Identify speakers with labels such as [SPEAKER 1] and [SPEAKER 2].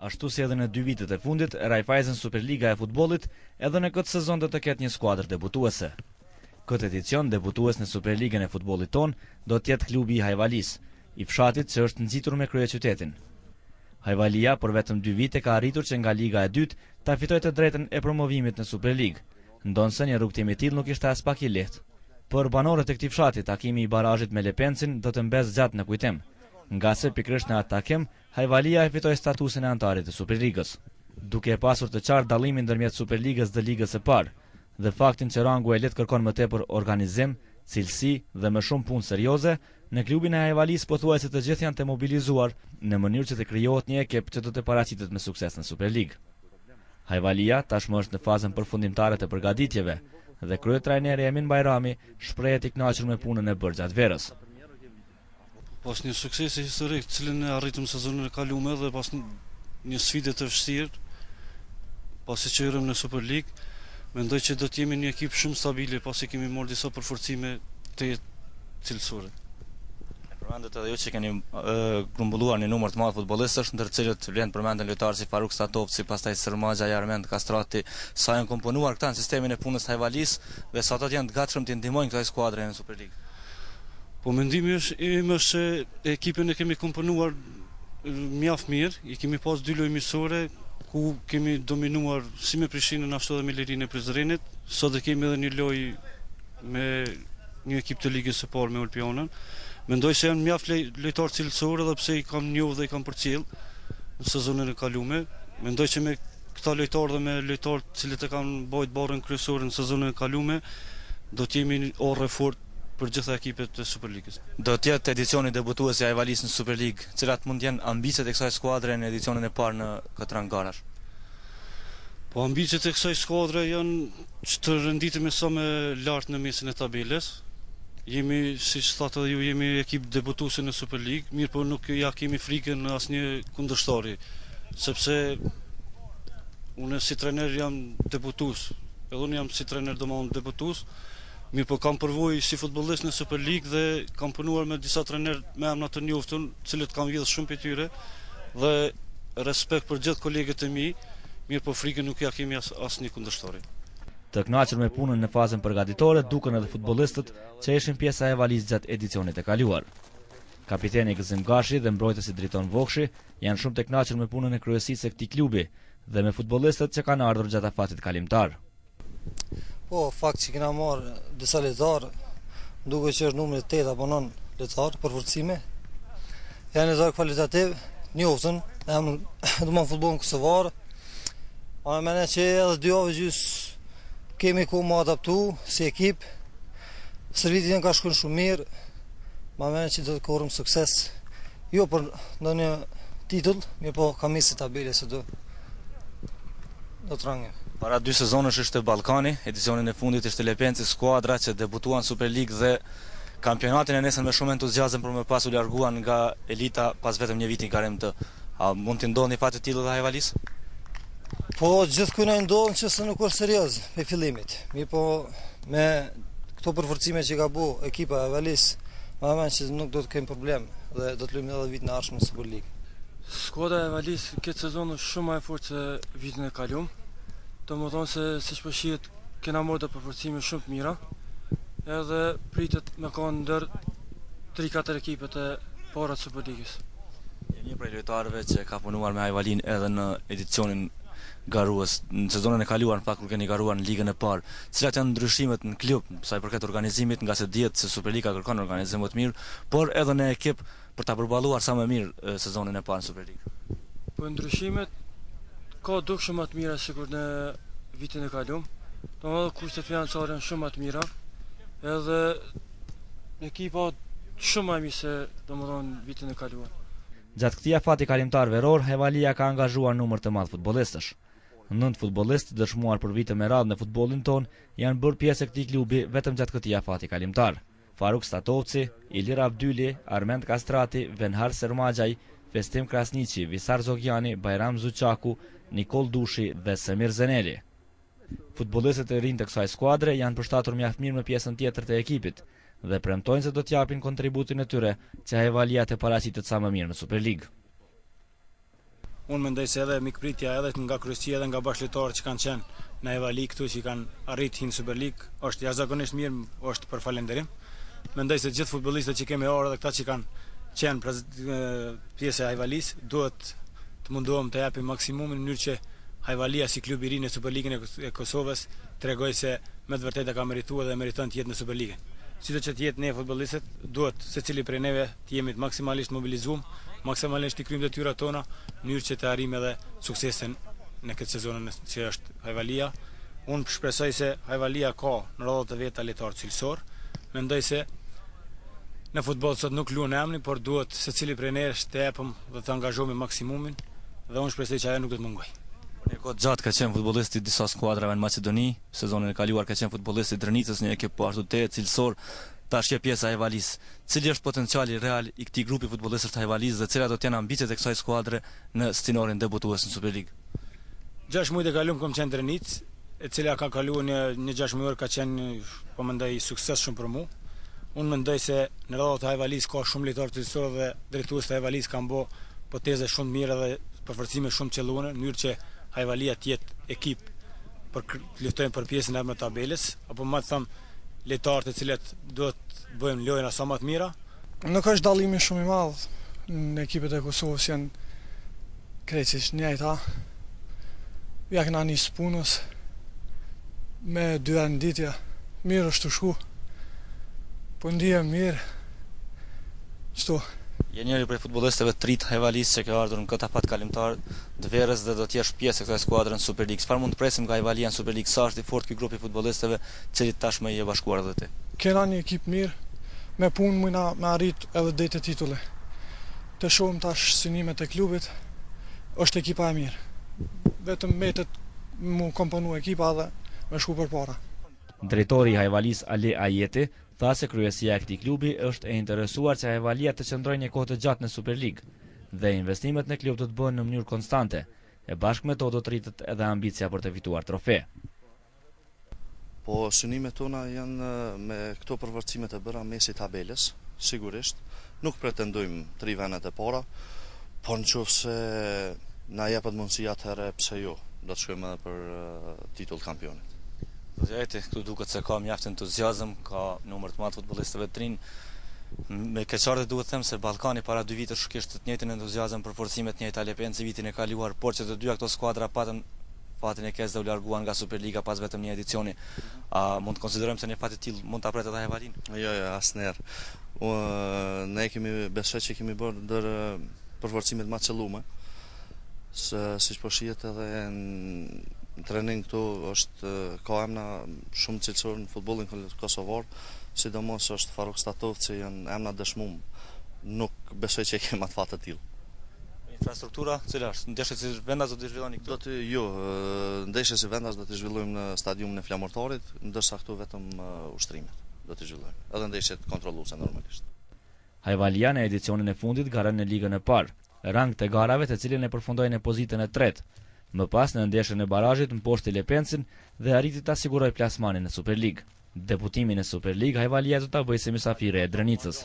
[SPEAKER 1] Ashtu si edhe në 2 vitet e fundit, Raiffeisen Superliga e futbollit edhe në këtë sezon do të ketë një skuadër debutuese. Këtë edicion debutues në Superligën e futbollit ton do të jetë klubi i Hajvalis, i fshatit që është nxitur me kryeqytetin. Hajvalia për vetëm 2 vite ka arritur që nga Liga e 2 ta fitojë të drejtën e promovimit në Superligë, ndonse një rrugtim i tillë nuk ishte as pak i lehtë. Për banorët e këtij fshati, takimi i barazhit me Lepencin do të mbes gjatë në kujtim, nga se pikërisht në atë takim Hajvalia e fitoi statusin e antarit të Superligës, duke pasur të qartë dallimin ndërmjet Superligës dhe Ligës së parë, dhe faktin që rangu e lehtë kërkon më tepër organizim, cilësi dhe më shumë punë serioze. Në klubin e Hajvalis pothuajse të gjithë janë të mobilizuar në mënyrë që të krijohet një ekip që do të paraqitet me sukses në Superligë. Hajvalia tashmë është në fazën përfundimtare të përgatitjeve dhe kryetrajneri Emin Bajrami shprehet i kënaqur me punën e bërë gjatë verës.
[SPEAKER 2] Pas një suksesi historik, cilin e arritëm sezonin e kaluar dhe pas një sfide të vështirë, pasi që hyrëm në Superligë, mendoj që do të jemi një ekip shumë stabile pasi kemi marrë disa përforcime të cilësore.
[SPEAKER 1] Përmendet edhe ju që keni grumbulluar një numër të madh futbollistësh, ndër të cilët vlen përmenden lojtarë si Faruk Statovci, pastaj Sërmaxha, Armend Kastrati, sa janë komponuar këta në sistemin e punës të Hajvalis dhe sa ato janë të gatshëm të ndihmojnë kësaj skuadre në Superligë.
[SPEAKER 2] Po mendimi im është që ekipin e kemi komponuar mjaft mirë, i kemi pas 2 lojë miqësore ku kemi dominuar si me Prishinën ashtu edhe me Lirinë e Prizrenit. Sot kemi edhe një lojë me një ekip të ligës së parë me Ulpionën. Mendoj se janë mjaft lojtarë cilësor edhe pse i kam njohur dhe i kam përcjell në sezonin e kaluar. Mendoj që me këta lojtarë dhe me lojtarët të cilët e kanë bërë barrën kryesore në sezonin e kaluar, do të jemi orë fort për gjitha ekipet e Superligës.
[SPEAKER 1] Do të jetë edicioni debutues i Hajvalis në Superligë, cilat mund të jenë ambicet e kësaj skuadre në edicionin e parë në këtë rang garash?
[SPEAKER 2] Po ambicet e kësaj skuadre janë që të renditemi sa më lart në mesin e tabelës. Jemi, siç thatë edhe ju, jemi ekip debutues në Superligë, mirë po nuk ja kemi frikën në asnjë kundërshtari, sepse unë si trajner jam debutues, edhe unë jam si trajner domosdoshmë debutues. Mirë po kam përvojë si futbollist në Superligë dhe kam punuar me disa trajnerë me emra të njohur, cilët kam vjedhur shumë prej tyre dhe respekt për gjithë kolegët e mi, mirë po frikën nuk ja kemi asnjë kundërshtari.
[SPEAKER 1] Të kënaqur me punën në fazën përgatitore duken edhe futbollistët që ishin pjesa e Hajvalis gjatë edicionit e kaluar. Kapiteni Gëzim Gashi dhe mbrojtësi Driton Vokshi janë shumë të kënaqur me punën e kryesisë së këtij klubi dhe me futbollistët që kanë ardhur gjatë afatit kalimtar.
[SPEAKER 3] Po, fakt që kena marrë disa lojtarë, duke që është numri 8 apo 9 lojtarë për forcime. Janë lojtarë kvalitativ, njoftën, domethënë futbollin kosovar. Unë mendoj që edhe 2 javë gjys kemi ku më adaptu si ekip. Servitin ka shkuar shumë mirë. Ma mendoj që do të korrim sukses. Jo për ndonjë titull, mirë po kam si tabelës se do të rangë.
[SPEAKER 1] Para 2 sezonësh ishte Ballkani, edicionin e fundit ishte Lepenci, skuadra që debutuan në Superligë dhe kampionatin e nesër me shumë entuziazëm për më pas u larguan nga elita pas vetëm një viti garim të. A mund të ndodhë një fat të tillë dhe Hajvalis?
[SPEAKER 3] Po gjithkund ai ndodh që se nuk është serioz me fillimit. Mirë po me këto përforcime që ka bu ekipa e Hajvalis, më mend që nuk do të kemi problem dhe do të luajmë edhe vitin e ardhshëm në Superligë.
[SPEAKER 4] Skuadra e Hajvalis këtë sezon është shumë më e fortë se vitin e kaluar. Do më thonë se siç po shihet kena marrë përforcime shumë të mira, edhe pritet me kanë ndër 3-4 ekipet e para të Superligës.
[SPEAKER 1] Jeni një prej lojtarëve që ka punuar me Hajvalin edhe në edicionin garues, në sezonin e kaluar në fakt kur keni garuar në ligën e parë. Cilat janë ndryshimet në klub sa i përket organizimit, nga se dihet se Superliga kërkon organizim më të mirë, por edhe në ekip për ta përballuar sa më mirë sezonin e parë në Superligë?
[SPEAKER 4] Po ndryshimet ka dukshëm më të mira sikur në vitin e kaluar. Domethënë kushtet financiare janë shumë më të mira, edhe ekipa shumë më mirë se domethënë vitin e kaluar.
[SPEAKER 1] Gjatë këtij afati kalimtar veror, Hajvalia ka angazhuar numër të madh futbollistësh. 9 futbollistë dëshmuar për vite me radhë në futbollin ton janë bërë pjesë e këtij klubi vetëm gjatë këtij afati kalimtar. Faruk Statovci, Ilir Abdyli, Armend Kastrati, Venhar Sërmaxhaj, Festim Krasniqi, Visar Zogjani, Bajram Zuçaku, Nikol Dushi dhe Semir Zeneli. Futbollistët e rinj të kësaj skuadre janë përshtatur mjaft mirë me pjesën tjetër të ekipit dhe premtojnë se do të japin kontributin e tyre që Hajvalia të paraqitet sa më mirë në Superligë.
[SPEAKER 5] Unë mendoj se edhe mikpritja edhe nga kryesia edhe nga bashkëlojtarët që kanë qenë në Hajvali këtu që kanë arritë hinë Superligë është jashtëzakonisht mirë, është për falënderim. Mendoj se gjithë futbollistët që kemi orë dhe këta që kanë qenë pjesë e Hajvalis duhet të mundohem të japim maksimumin në mënyrë që Hajvalia si klub i ri në Superligën e Kosovës tregoj se me të vërtetë ka merituar dhe meriton të jetë në Superligën. Sido që të jetë ne futbollistët duhet secili prej neve të jemi maksimalisht mobilizuar, maksimalisht të kryejmë detyrat tona në mënyrë që të arrijmë edhe suksesin në këtë sezon që është Hajvalia. Unë shpresoj se Hajvalia ka në rrodhat e veta lojtar cilësor. Mendoj se në futboll sot nuk luan emri, por duhet secili prej nesh të japim dhe të angazhohemi maksimumin dhe unë shpresoj që ajo nuk do të mungojë.
[SPEAKER 1] Një kohë gjatë ka qenë futbollisti i disa skuadrave në Maqedoni, sezonin e kaluar ka qenë futbollisti i Drënicës, një ekip po ashtu të cilësor, tash je pjesë e Hajvalis. Cili është potenciali real i këtij grupi futbollistësh të Hajvalis dhe cilat do të jenë ambicet e kësaj skuadre në stinorin debutues në Superligë?
[SPEAKER 5] 6 muaj të kaluam kam qenë Drënicë, e cila ka kaluar një 6 muaj ka qenë po mendoj sukses shumë për mua. Unë mendoj se në rrodhat e Hajvalis ka shumë lojtarë cilësor dhe drejtues të Hajvalis kanë bë poteze shumë të mira dhe përforcime shumë qelluara në mënyrë që Hajvalia të jetë ekip për luftojmë për pjesën e ardhme të tabelës, apo më të them lojtarët e cilët duhet bëjmë lojëra sa më të mira.
[SPEAKER 6] Nuk është dallimi shumë i madh në ekipet e Kosovës, janë krejtësisht njëjta. Ja kena nisë punës me 2 renditje, mirë është të shku, po ndihem mirë, qëto.
[SPEAKER 1] Je njëri prej futbollistëve të rit Hajvalis që ka ardhur në këtë afat kalimtar të verës dhe do të jesh pjesë e kësaj skuadre në Superligë. Çfarë mund të presim nga Hajvalia në Superligë? Sa është i fortë ky grup i futbollistëve, i cili tashmë i e bashkuar edhe ti?
[SPEAKER 6] Kena një ekip mirë, me punë mujna me arrit edhe deri te titulli. Të shohim tash synimet e klubit, është ekipa e mirë. Vetëm mbetet mu komponu ekipa dhe me shku përpara.
[SPEAKER 1] Drejtori i Hajvalis Ali Ajeti tha se kryesia e këtij klubi është e interesuar që Hajvalia të qëndrojë një kohë të gjatë në Superligë dhe investimet në klub do të bëhen në mënyrë konstante. E bashkë me to do të rritet edhe ambicia për të fituar trofe.
[SPEAKER 7] Po synimet tona janë me këto përvërcimet e bëra mesi tabelës, sigurisht. Nuk pretendojmë 3 vendet e para, por nëse na jepet mundësi atëherë pse jo, do të shkojmë edhe për titull kampionit.
[SPEAKER 1] Zoti, këtu duket se ka mjaft entuziazëm, ka numër të madh futbollistëve të rinj. Me keqardhë duhet të them se Ballkani para 2 vitesh kishte të njëjtin entuziazëm për forcimet të njëjta Lepenci vitin e kaluar, por që të dyja këto skuadra patën fatin e keq dhe u larguan nga Superliga pas vetëm një edicioni. A mund të konsiderojmë se një fat i tillë mund ta pret edhe Hajvalin?
[SPEAKER 7] Jo, asnjëherë. Ne besoj që kemi bërë ndër përforcimet më të qelluara. Siç po shihet edhe në trening këtu është ka emra shumë cilësor në futbollin kosovar, sidomos është Faruk Statov që janë emra dëshmuar. Nuk besoj që kemi atë fat të tillë.
[SPEAKER 1] Infrastruktura, cila është? Ndeshjet si vendas do të zhvilloni këtu?
[SPEAKER 7] Ndeshjet si vendas do të zhvillojmë në stadiumin e Flamurtarit, ndërsa këtu vetëm ushtrimet do të zhvillojmë. Edhe ndeshjet kontrolluese normalisht.
[SPEAKER 1] Hajvalia në edicionin e fundit ka rënë në ligën e parë, rang të garave të cilën e përfundoi në pozitën e 3. Më pas në ndeshjen e barazhit mposhti Lepencin dhe arriti ta sigurojë plasmanin në Superligë. Debutimin në Superligë Hajvalia do ta bëjë si mysafire e Drënicës.